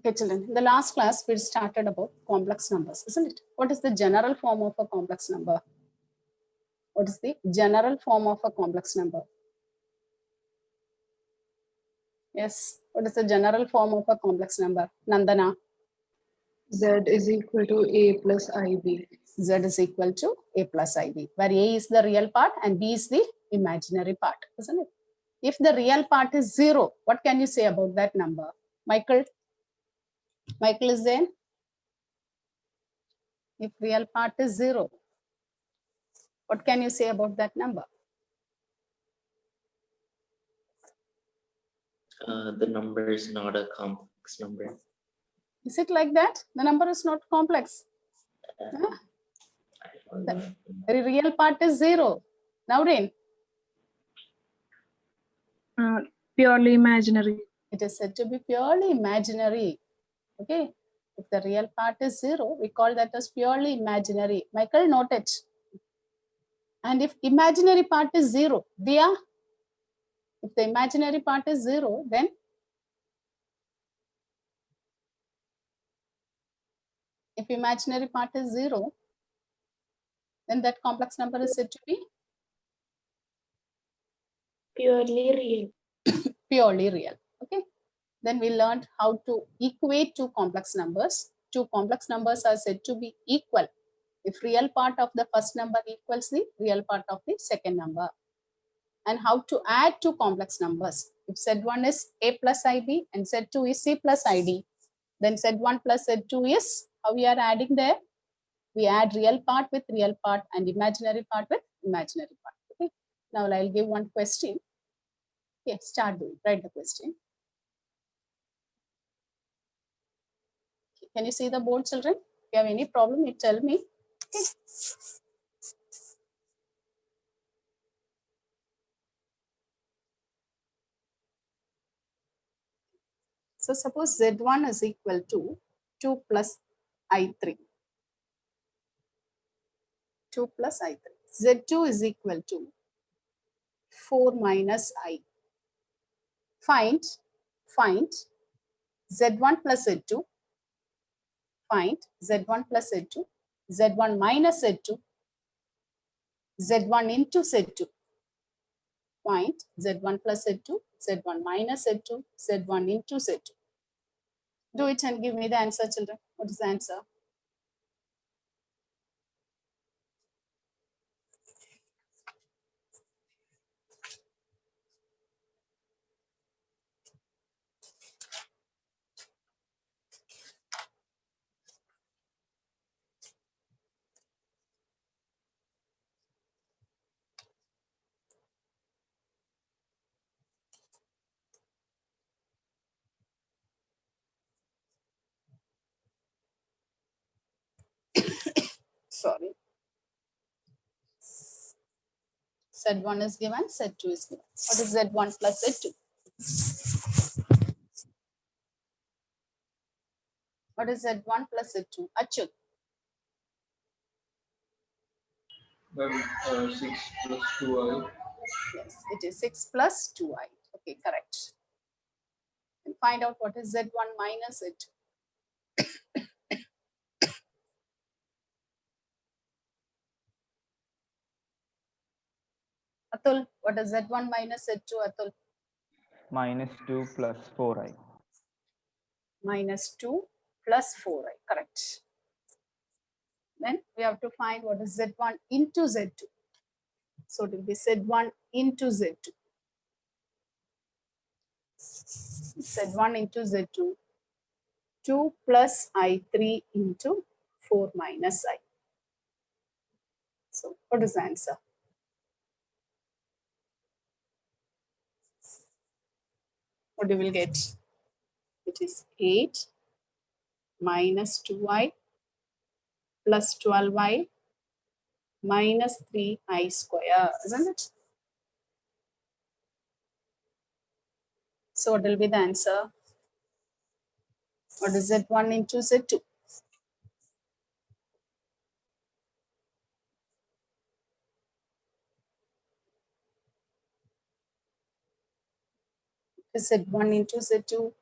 Okay, children, in the last class, we started about complex numbers, isn't it? What is the general form of a complex number? What is the general form of a complex number? Yes, what is the general form of a complex number? Nandana? Z is equal to A plus IB. Z is equal to A plus IB, where A is the real part and B is the imaginary part, isn't it? If the real part is 0, what can you say about that number? Michael? Michael is there? If real part is 0, what can you say about that number? The number is not a complex number. Is it like that? The number is not complex. Huh? The real part is 0. Nowadays, Purely imaginary. it is said to be purely imaginary. Okay. If the real part is 0, we call that as purely imaginary. Michael, note it. And if imaginary part is 0, Dia, if the imaginary part is 0, then if imaginary part is 0, then that complex number is said to be Purely real. purely real. Okay. Then we learned how to equate two complex numbers. Two complex numbers are said to be equal if real part of the first number equals the real part of the second number. And how to add two complex numbers. If Z1 is A plus IB and Z2 is C plus ID, then Z1 plus Z2 is, how we are adding there? We add real part with real part and imaginary part with imaginary part. Okay. Now I'll give one question. Okay, start doing, write the question. Can you see the board, children? If you have any problem, you tell me. Okay. So suppose Z1 is equal to 2 plus I3. 2 plus I3. Z2 is equal to 4 minus I. Find Z1 plus Z2. Find Z1 plus Z2. Z1 minus Z2. Z1 into Z2. Find Z1 plus Z2. Z1 minus Z2. Z1 into Z2. Do it and give me the answer, children. What is the answer? Sorry. Z1 is given, Z2 is given. What is Z1 plus Z2? What is Z1 plus Z2? Achyut. 6 plus 2i. Yes, it is 6 plus 2i. Okay, correct. And find out what is Z1 minus Z2. Atul, what is Z1 minus Z2, Atul? Minus 2 plus 4i. Minus 2 plus 4i, correct. Then we have to find what is Z1 into Z2. So it will be Z1 into Z2. Z1 into Z2. 2 plus I3 into 4 minus I. So what is the answer? What you will get? It is 8 minus 2i plus 12i minus 3i square, isn't it? So what will be the answer? What is Z1 into Z2? Z1 into Z2.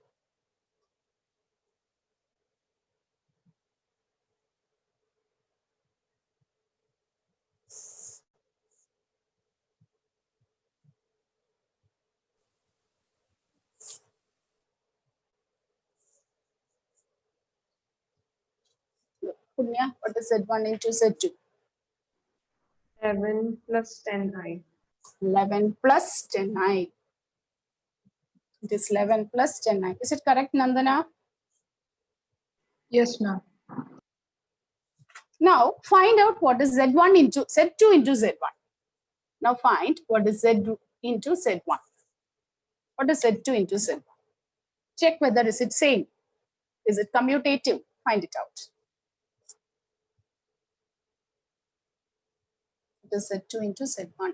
Punya, what is Z1 into Z2? 11 plus 10i. 11 plus 10i. It is 11 plus 10i. Is it correct, Nandana? Yes, ma'am. Now find out what is Z1 into Z2 into Z1. Now find what is Z into Z1. What is Z2 into Z1? Check whether is it same. Is it commutative? Find it out. It is Z2 into Z1.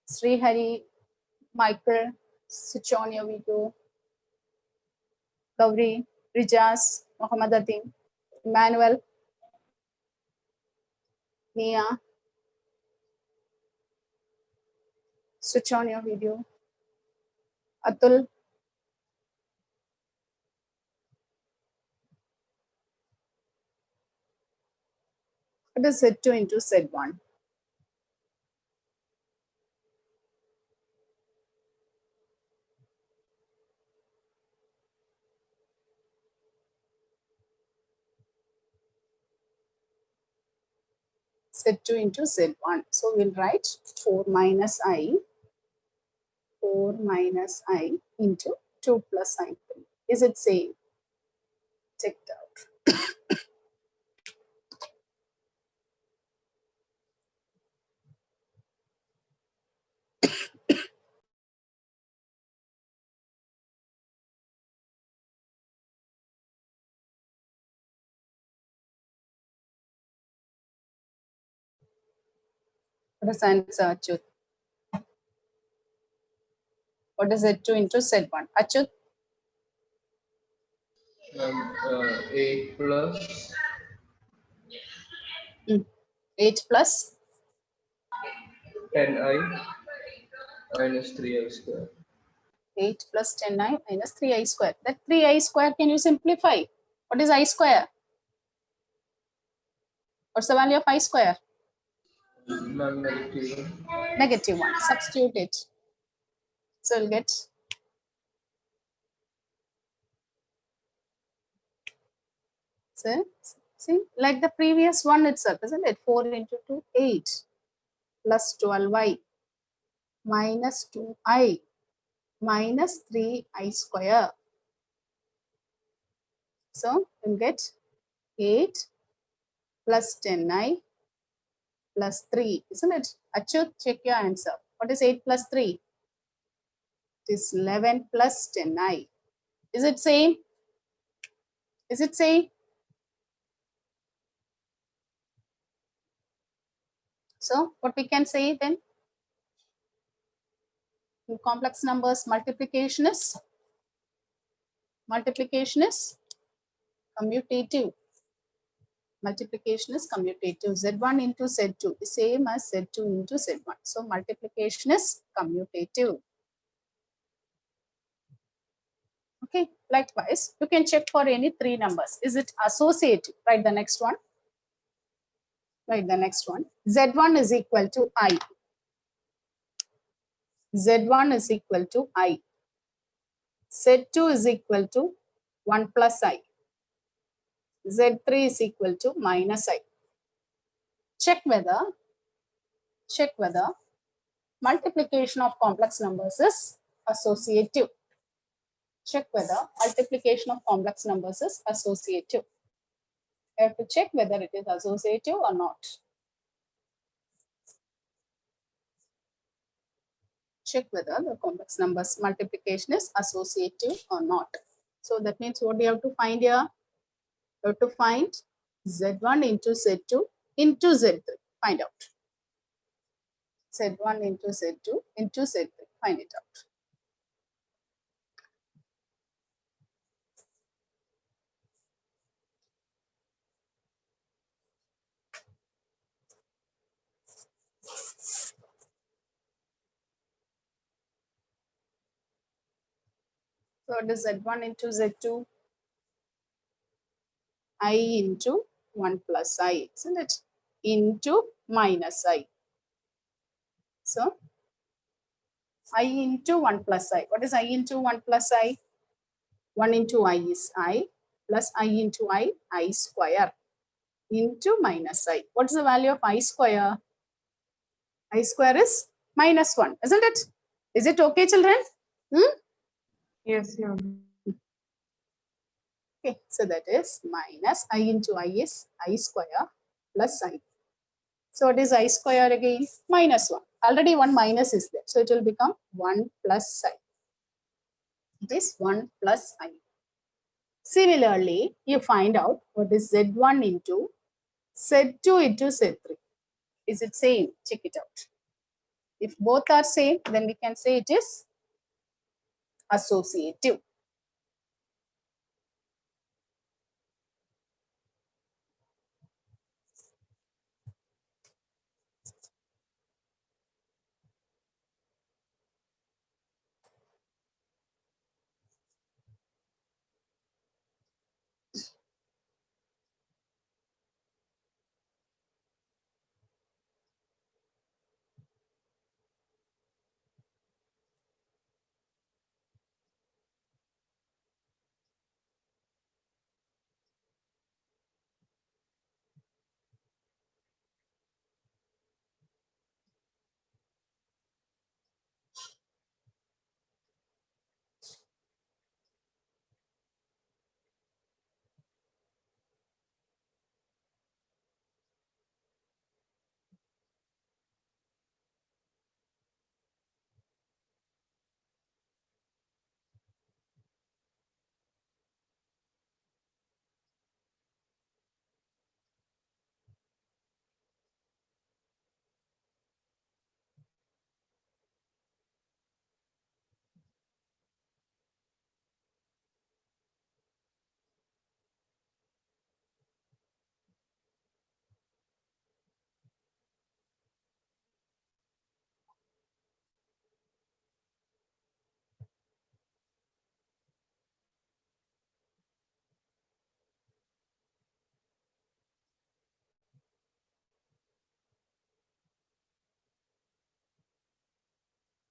Sri Hari, Michael, switch on your video. Gauri, Rijaz, Muhammad Atim, Emmanuel, Mia. Switch on your video. Atul. What is Z2 into Z1? Z2 into Z1. So we'll write 4 minus I into 2 plus I3. Is it same? Check it out. What is the answer, Achyut? What is Z2 into Z1? Achyut? 8 plus 8 plus 10i minus 3i square. 8 plus 10i minus 3i square. That 3i square, can you simplify? What is I square? What's the value of I square? Ma'am, negative 1. Negative 1. Substitute it. So we'll get see, like the previous one itself, isn't it? 4 into 2, 8 plus 12y minus 2i minus 3i square. So we'll get 8 plus 10i plus 3, isn't it? Achyut, check your answer. What is 8 plus 3? It is 11 plus 10i. Is it same? Is it same? So what we can say then? In complex numbers, multiplication is commutative. Multiplication is commutative. Z1 into Z2 is same as Z2 into Z1. So multiplication is commutative. Okay, likewise, you can check for any 3 numbers. Is it associative? Write the next one. Write the next one. Z1 is equal to I. Z1 is equal to I. Z2 is equal to 1 plus I. Z3 is equal to minus I. Check whether multiplication of complex numbers is associative. Check whether multiplication of complex numbers is associative. You have to check whether it is associative or not. Check whether the complex numbers multiplication is associative or not. So that means what do you have to find here? You have to find Z1 into Z2 into Z3. Find out. Z1 into Z2 into Z3. Find it out. So it is Z1 into Z2, I into 1 plus I, isn't it? Into minus I. So I into 1 plus I. What is I into 1 plus I? 1 into I is I plus I into I square into minus I. What is the value of I square? I square is minus 1, isn't it? Is it okay, children? Yes, yeah. Okay, so that is minus I into I is I square plus I. So what is I square again? Minus 1. Already one minus is there. So it will become 1 plus I. It is 1 plus I. Similarly, you find out what is Z1 into Z2 into Z3. Is it same? Check it out. If both are same, then we can say it is associative.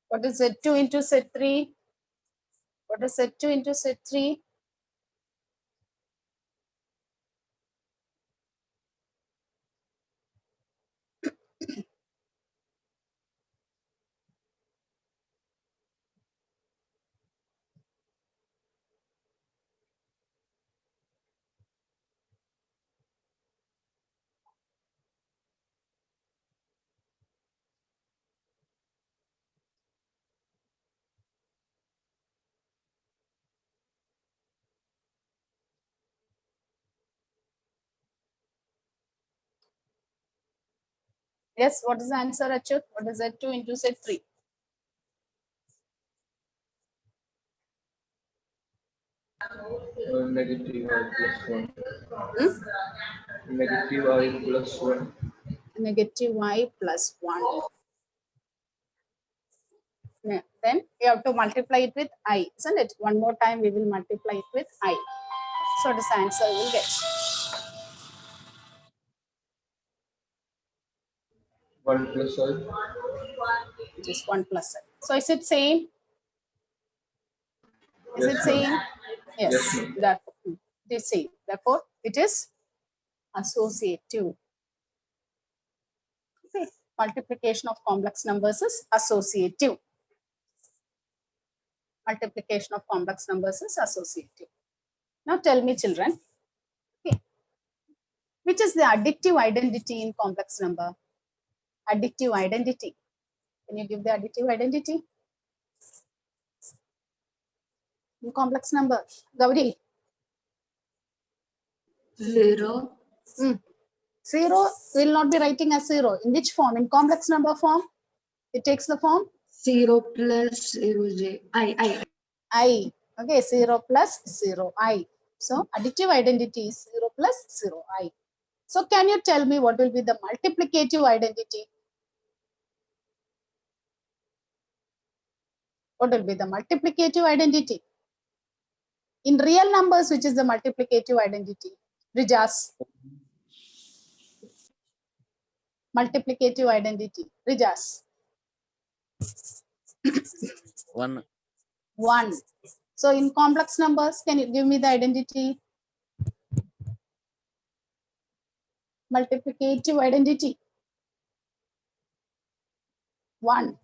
What is Z2 into Z3? What is Z2 into Z3? Yes, what is the answer, Achyut? What is Z2 into Z3? Negative I plus 1. Hmm? Negative I plus 1. Negative I plus 1. Then you have to multiply it with I, isn't it? One more time we will multiply it with I. So this answer we will get. 1 plus I. It is 1 plus I. So is it same? Is Yes, it ma'am. same? Yes. Yes, ma'am. Therefore, it is same. Therefore, it is associative. Okay. Multiplication of complex numbers is associative. Multiplication of complex numbers is associative. Now tell me, children, okay, which is the additive identity in complex number? Additive identity. Can you give the additive identity in complex number? Gauri. 0. 0 will not be writing as 0. In which form? In complex number form? It takes the form 0 plus 0 j. I. Okay, 0 plus 0 I. So additive identity is 0 plus 0 I. So can you tell me what will be the multiplicative identity? What will be the multiplicative identity? In real numbers, which is the multiplicative identity? Rijas. Multiplicative identity. Rijas. 1. 1. So in complex numbers, can you give me the identity? Multiplicative identity. 1.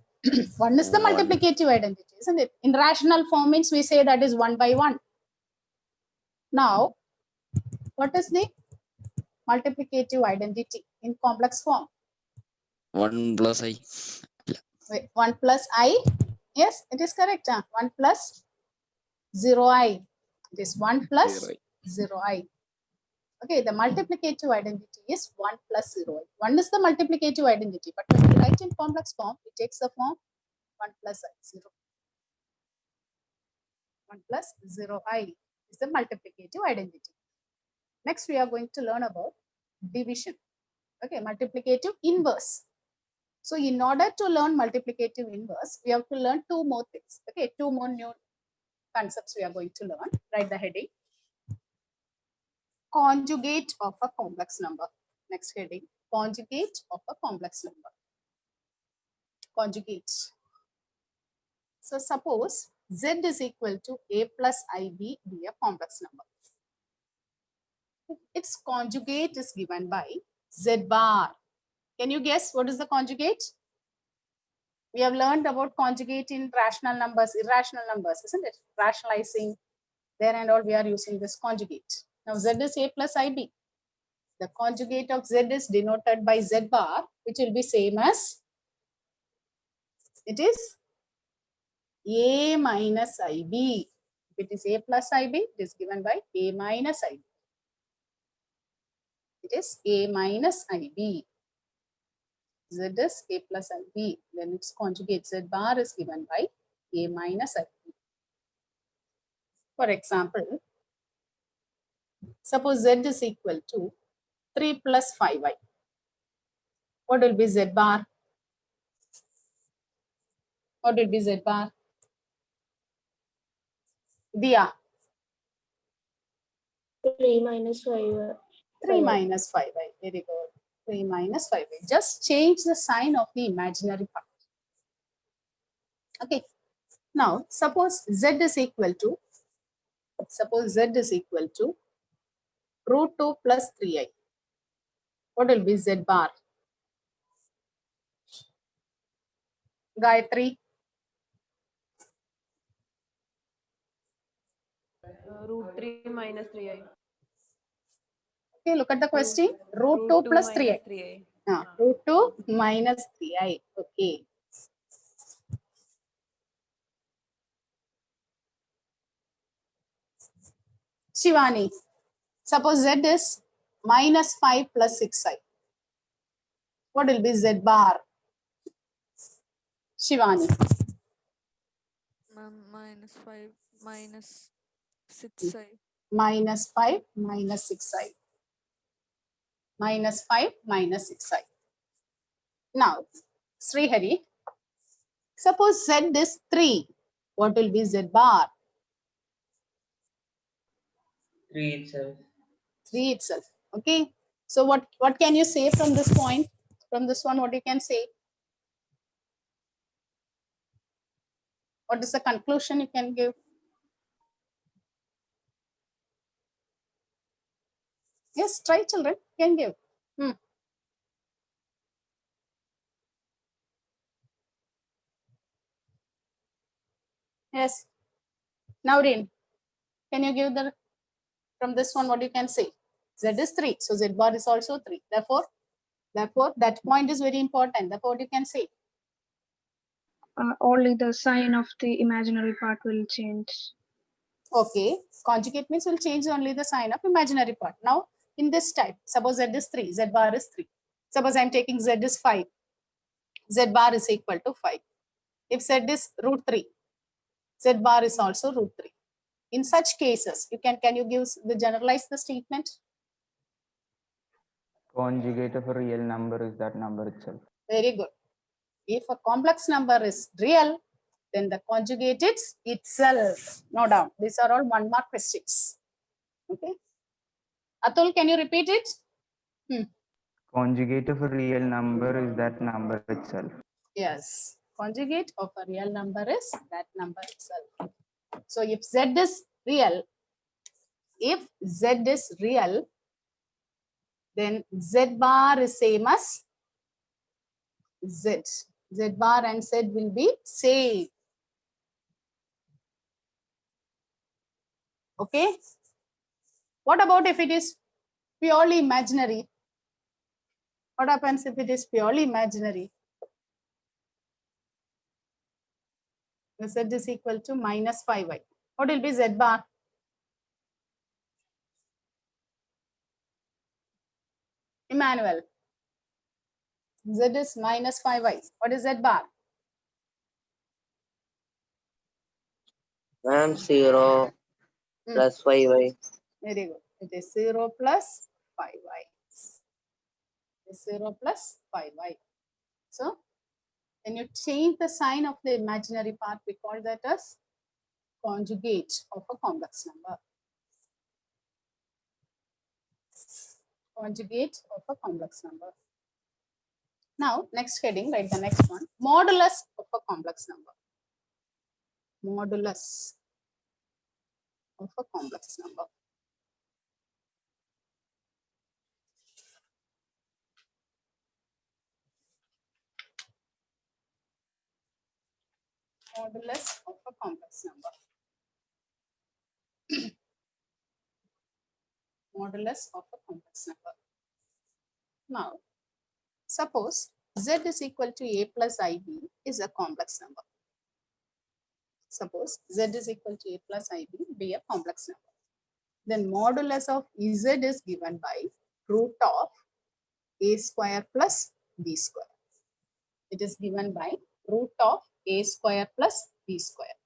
1 is the One. multiplicative identity, isn't it? In rational form means we say that is 1 by 1. Now, what is the multiplicative identity in complex form? 1 plus I. Wait, 1 plus I. Yes, it is correct. 1 plus 0i. It is 1 plus 0i. Okay, the multiplicative identity is 1 plus 0i. 1 is the multiplicative identity, but when we write in complex form, it takes the form 1 plus I, 0. 1 plus 0i is the multiplicative identity. Next, we are going to learn about division. Okay, multiplicative inverse. So in order to learn multiplicative inverse, we have to learn 2 more things. Okay, 2 more new concepts we are going to learn. Write the heading. Conjugate of a complex number. Next heading. Conjugate of a complex number. Conjugate. So suppose Z is equal to A plus IB be a complex number. Its conjugate is given by Z bar. Can you guess what is the conjugate? We have learned about conjugate in rational numbers, irrational numbers, isn't it? Rationalizing there and all, we are using this conjugate. Now Z is A plus IB. The conjugate of Z is denoted by Z bar, which will be same as, it is A minus IB. If it is A plus IB, it is given by A minus IB. It is A minus IB. Z is A plus IB. Then its conjugate Z bar is given by A minus IB. For example, suppose Z is equal to 3 plus 5i. What will be Z bar? What will be Z bar? Diya. 3 minus 5. 3 minus 5i. Very good. 3 minus 5i. Just change the sign of the imaginary part. Okay. Now, suppose Z is equal to root 2 plus 3i. What will be Z bar? Gayatri. Root 3 minus 3i. Okay, look at the question. Root 2 plus 3i. 3i. Root 2 minus 3i. Okay. Shivani. Suppose Z is minus 5 plus 6i. What will be Z bar? Shivani. Minus 5 minus 6i. Minus 5 minus 6i. Minus 5 minus 6i. Now, Srihari, suppose Z is 3. What will be Z bar? 3 itself. 3 itself. Okay. So what can you say from this point? From this one, what you can say? What is the conclusion you can give? Yes, try, children. Can give. Yes. Naureen, can you give the, from this one, what you can say? Z is 3. So Z bar is also 3. Therefore, that point is very important. Therefore, what you can say? Only the sign of the imaginary part will change. Okay. Conjugate means will change only the sign of imaginary part. Now, in this type, suppose Z is 3. Z bar is 3. Suppose I am taking Z is 5. Z bar is equal to 5. If Z is root 3, Z bar is also root 3. In such cases, can you give the generalize the statement? Conjugate of a real number is that number itself. Very good. If a complex number is real, then the conjugate is itself. No doubt. These are all 1 mark questions. Okay. Atul, can you repeat it? Conjugate of a real number is that number itself. Yes. Conjugate of a real number is that number itself. So if Z is real, then Z bar is same as Z. Z bar and Z will be same. Okay. What about if it is purely imaginary? What happens if it is purely imaginary? The Z is equal to minus 5y. What will be Z bar? Emmanuel. Z is minus 5y. What is Z bar? Ma'am, 0 plus 5y. Very good. It is 0 plus 5y. It is 0 plus 5y. So, when you change the sign of the imaginary part, we call that as conjugate of a complex number. Conjugate of a complex number. Now, next heading, write the next one. Modulus of a complex number. Modulus of a complex number. Modulus of a complex number. Modulus of a complex number. Now, suppose Z is equal to A plus IB is a complex number. Suppose Z is equal to A plus IB be a complex number. Then modulus of Z is given by root of A square plus B square. It is given by root of A square plus B square.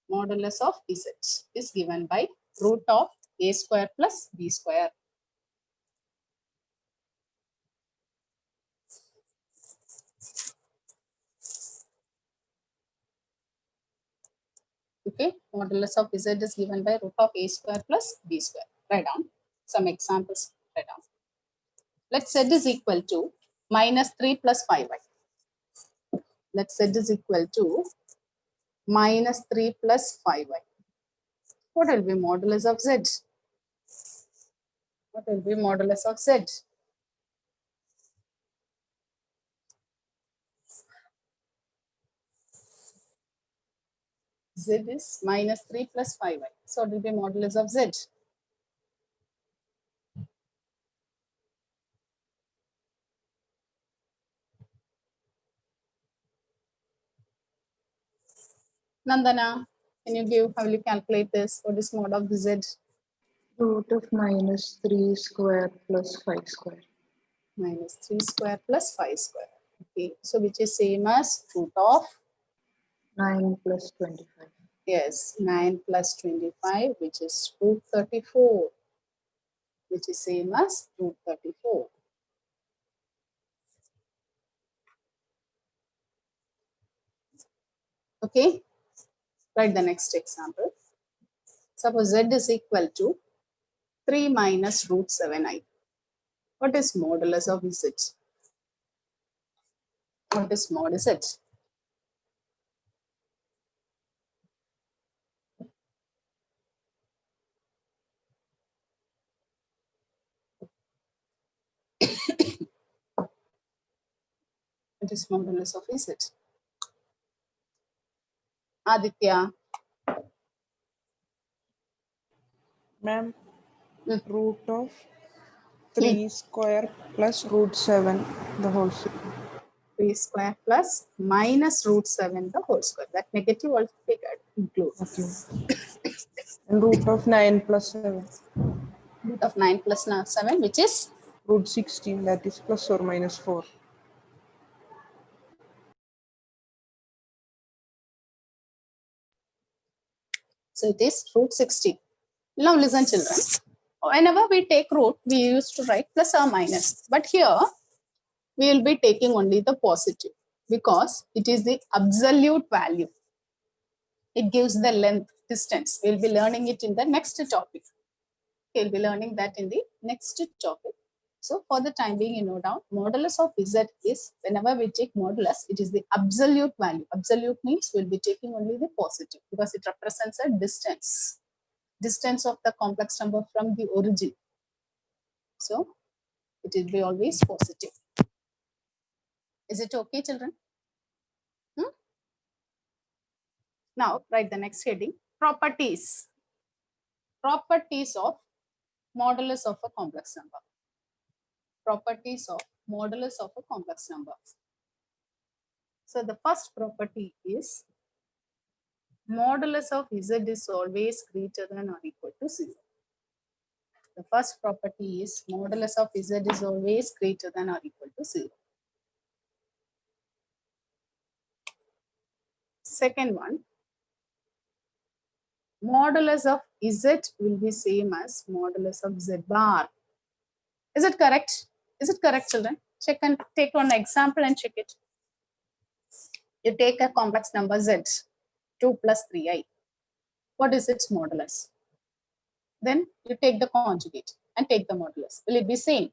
Modulus of Z is given by root of A square plus B square. Okay, modulus of Z is given by root of A square plus B square. Write down some examples. Write down. Let Z is equal to minus 3 plus 5y. Let Z is equal to minus 3 plus 5y. What will be modulus of Z? What will be modulus of Z? Z is minus 3 plus 5y. So it will be modulus of Z. Nandana, can you give, how will you calculate this? What is mod of Z? Root of minus 3 square plus 5 square. Minus 3 square plus 5 square. Okay, so which is same as root of, 9 plus 25. yes, 9 plus 25, which is root 34, which is same as root 34. Okay, write the next example. Suppose Z is equal to 3 minus root 7i. What is modulus of Z? What is mod Z? What is modulus of Z? Aditya. Ma'am, Hmm. root of 3 square plus root 7 the whole square. 3 square plus minus root 7 the whole square. That negative also figured include. Okay. And root of 9 plus 7. Root of 9 plus 7, which is Root 16, that is plus or minus 4. so it is root 16. Now listen, children. Whenever we take root, we used to write plus or minus. But here we will be taking only the positive because it is the absolute value. It gives the length, distance. We'll be learning it in the next topic. We'll be learning that in the next topic. So for the time being, you know down, modulus of z is, whenever we take modulus, it is the absolute value. Absolute means we'll be taking only the positive because it represents a distance of the complex number from the origin. So it will be always positive. Is it okay, children? Now write the next heading, properties. Properties of modulus of a complex number. Properties of modulus of a complex number. So the first property is modulus of z is always greater than or equal to 0. The first property is modulus of z is always greater than or equal to 0. Second one, modulus of z will be same as modulus of z bar. Is it correct? Is it correct, children? Check and take one example and check it. You take a complex number z, 2 plus 3i. What is its modulus? Then you take the conjugate and take the modulus. Will it be same?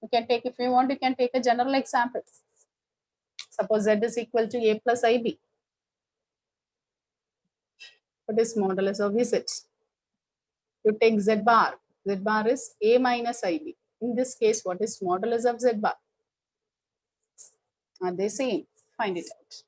You can take, if you want, you can take a general example. Suppose z is equal to a plus ib. What is modulus of z? You take z bar. Z bar is a minus ib. In this case, what is modulus of z bar? Are they same? Find it out.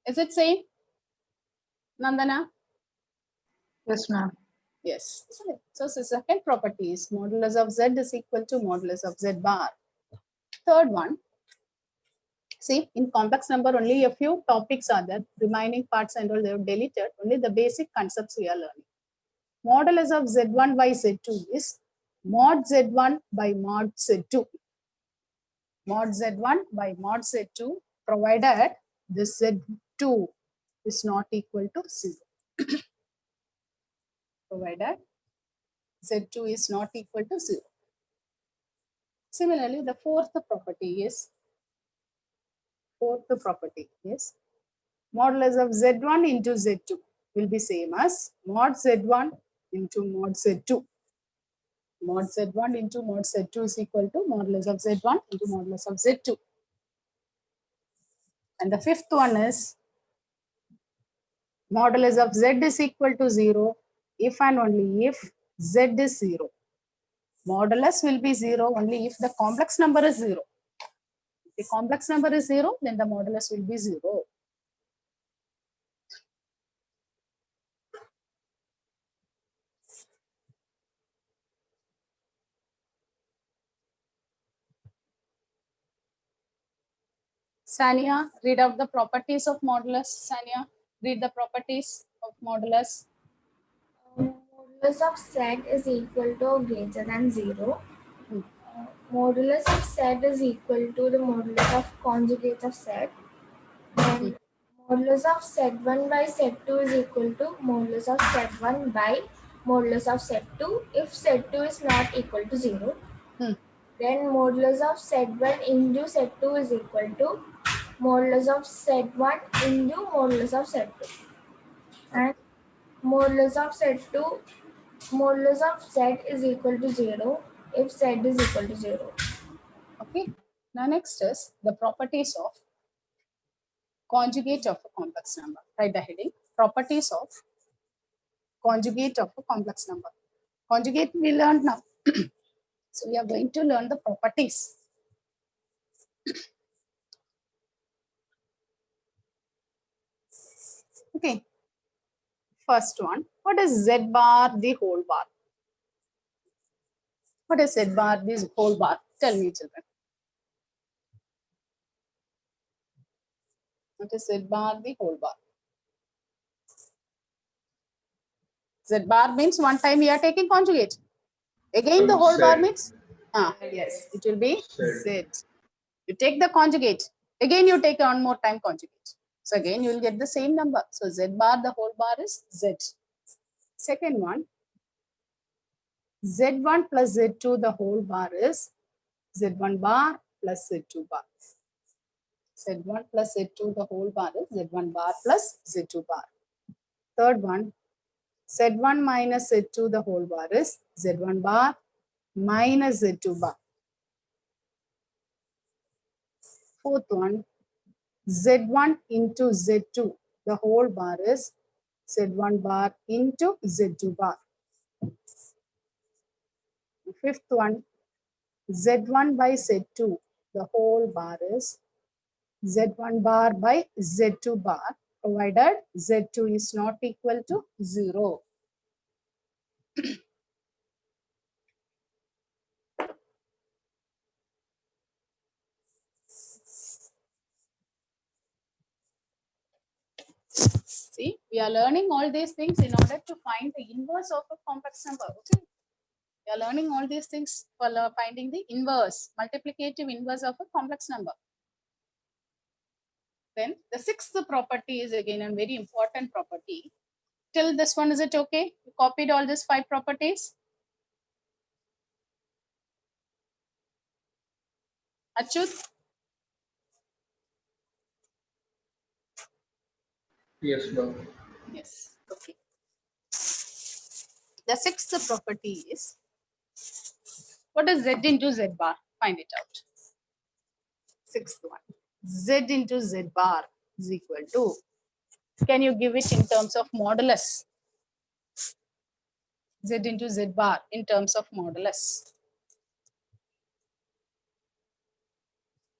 Is it same? Nandana? Yes, ma'am. Yes. So the second property is modulus of z is equal to modulus of z bar. Third one, see, in complex number only a few topics are there. Remaining parts and all they have deleted. Only the basic concepts we are learning. Modulus of z1 by z2 is mod z1 by mod z2. Mod z1 by mod z2 provided this z2 is not equal to 0. Provided z2 is not equal to 0. Similarly, the fourth property is modulus of z1 into z2 will be same as mod z1 into mod z2. Mod z1 into mod z2 is equal to modulus of z1 into modulus of z2. And the fifth one is modulus of z is equal to 0 if and only if z is 0. Modulus will be 0 only if the complex number is 0. If the complex number is 0, then the modulus will be 0. Sania, read out the properties of modulus. Sania, read the properties of modulus. Modulus of z is equal to or greater than 0. Modulus of z is equal to the modulus of conjugate of z. And modulus of z1 by z2 is equal to modulus of z1 by modulus of z2 if z2 is not equal to 0. Then modulus of z1 into z2 is equal to modulus of z1 into modulus of z2. And modulus of z2, modulus of z is equal to 0 if z is equal to 0. Okay. Now next is the properties of conjugate of a complex number. Write the heading. Properties of conjugate of a complex number. Conjugate we learned now. So we are going to learn the properties. Okay. First one, what is z bar the whole bar? What is z bar this whole bar? Tell me, children. What is z bar the whole bar? Z bar means one time we are taking conjugate. Again the whole bar means, yes, it will be z. You take the conjugate. Again you take one more time conjugate. So again you will get the same number. So z bar, the whole bar is z. Second one, Z1 plus Z2 the whole bar is Z1 bar plus Z2 bar. Z1 plus Z2 the whole bar is Z1 bar plus Z2 bar. Third one, Z1 minus Z2 the whole bar is Z1 bar minus Z2 bar. Fourth one, Z1 into Z2 the whole bar is Z1 bar into Z2 bar. Fifth one, Z1 by Z2 the whole bar is Z1 bar by Z2 bar, provided Z2 is not equal to 0. See, we are learning all these things in order to find the inverse of a complex number. Okay, we are learning all these things for finding the inverse, multiplicative inverse of a complex number. Then the sixth property is again a very important property. Till this one, is it okay? You copied all these 5 properties. Achut? Yes, ma'am. Yes. Okay. The sixth property is, what is Z into Z bar? Find it out. Sixth one. Z into Z bar is equal to, can you give it in terms of modulus? Z into Z bar in terms of modulus.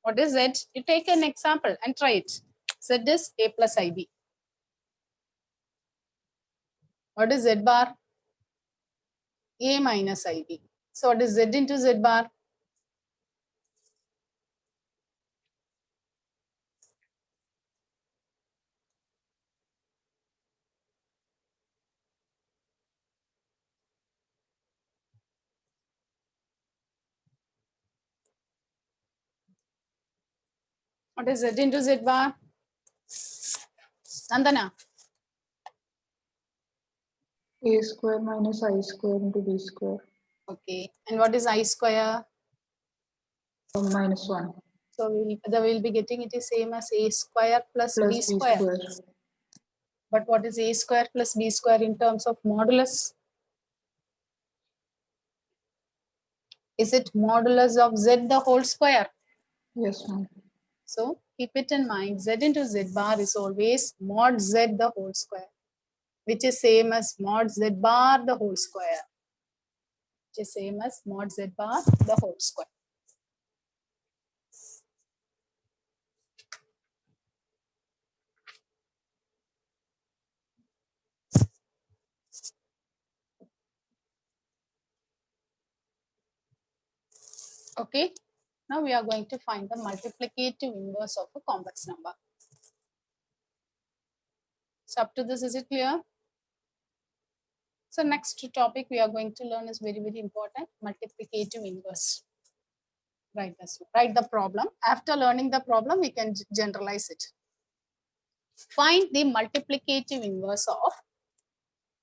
What is Z? You take an example and try it. Z is A plus IB. What is Z bar? A minus IB. So what is Z into Z bar? What is Z into Z bar? Nandana. A square minus I square into B square. Okay. And what is I square? Minus 1 So we'll be getting it is same as A square plus B plus B square. square. But what is A square plus B square in terms of modulus? Is it modulus of Z the whole square? Yes, ma'am. So keep it in mind, Z into Z bar is always mod Z the whole square, which is same as mod Z bar the whole square, which is same as mod Z bar the whole square. Okay, now we are going to find the multiplicative inverse of a complex number. So up to this, is it clear? So next topic we are going to learn is very, very important, multiplicative inverse. Write this, write the problem. After learning the problem, we can generalize it. Find the multiplicative inverse of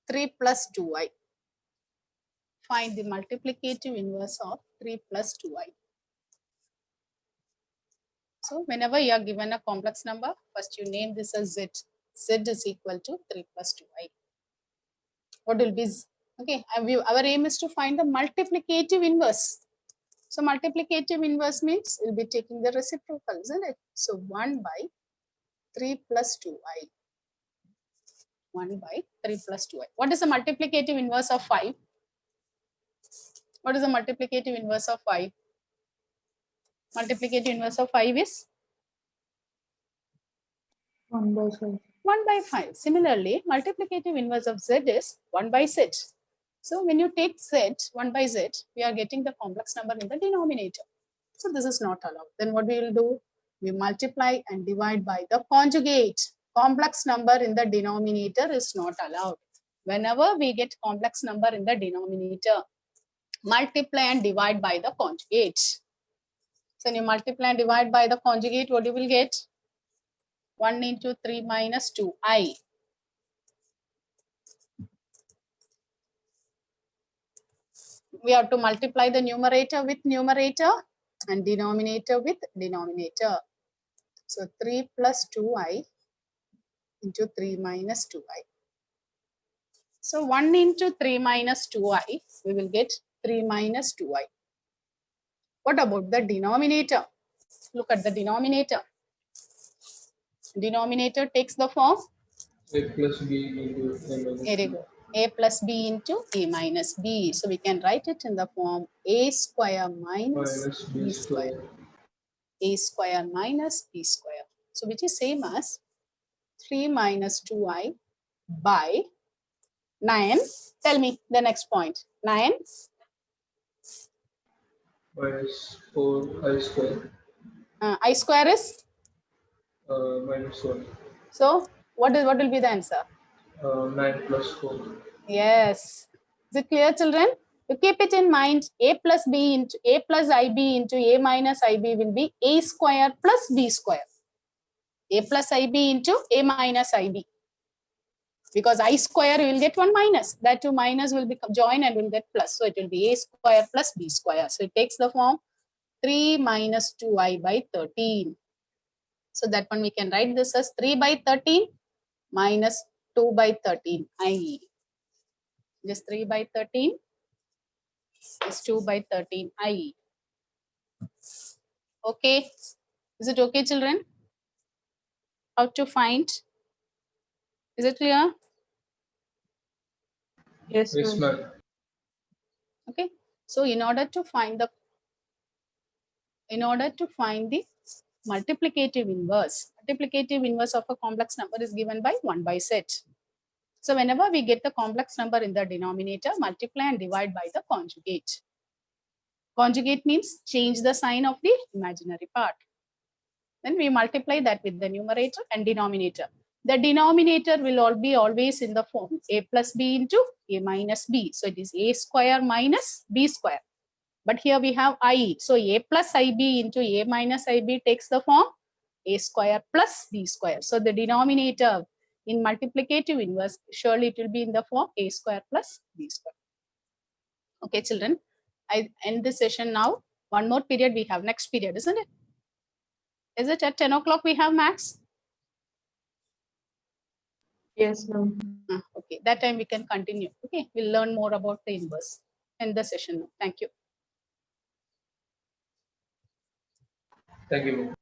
3 plus 2i. Find the multiplicative inverse of 3 plus 2i. So whenever you are given a complex number, first you name this as z. Z is equal to 3 plus 2i. What will be, okay, our aim is to find the multiplicative inverse. So multiplicative inverse means we'll be taking the reciprocal, isn't it? So 1 by 3 plus 2i. 1 by 3 plus 2i. What is the multiplicative inverse of 5? What is the multiplicative inverse of 5? Multiplicative inverse of 5 is 1 by 5. 1 by 5. Similarly, multiplicative inverse of z is 1 by z. So when you take z, 1 by z, we are getting the complex number in the denominator. So this is not allowed. Then what we will do? We multiply and divide by the conjugate. Complex number in the denominator is not allowed. Whenever we get complex number in the denominator, multiply and divide by the conjugate. So when you multiply and divide by the conjugate, what you will get? 1 into 3 minus 2i. we have to multiply the numerator with numerator and denominator with denominator. So 3 plus 2i into 3 minus 2i. So 1 into 3 minus 2i, we will get 3 minus 2i. What about the denominator? Look at the denominator. Denominator takes the form. A plus B into A minus Here you B. go. A plus b into a minus b. So we can write it in the form a square minus Minus b B square. square. A square minus b square. So which is same as 3 minus 2i by 9. Tell me the next point. 9 Minus 4I square. I square is. Minus 1. So what will be the answer? 9 plus 4. Yes. Is it clear, children? You keep it in mind. A plus b into a plus ib into a minus ib will be a square plus b square. A plus ib into a minus ib. Because I square you will get 1 minus. That 2 minus will become join and will get plus. So it will be a square plus b square. So it takes the form 3 minus 2i by 13. So that one we can write this as 3 by 13 minus 2 by 13 i. Just 3 by 13 is 2 by 13 i. Okay. Is it okay, children? How to find? Is it clear? Yes, Yes, ma'am. Okay. So in order to find the multiplicative inverse of a complex number is given by 1 by set. So whenever we get the complex number in the denominator, multiply and divide by the conjugate. Conjugate means change the sign of the imaginary part. Then we multiply that with the numerator and denominator. The denominator will all be always in the form a plus b into a minus b. So it is a square minus b square. But here we have I. So a plus ib into a minus ib takes the form a square plus b square. So the denominator in multiplicative inverse, surely it will be in the form a square plus b square. Okay, children, I end this session now. One more period we have, next period, isn't it? Is it at 10 o'clock we have max? yes, ma'am. Okay, that time we can continue. Okay, we'll learn more about the inverse. End the session now. Thank you. Thank you, ma'am.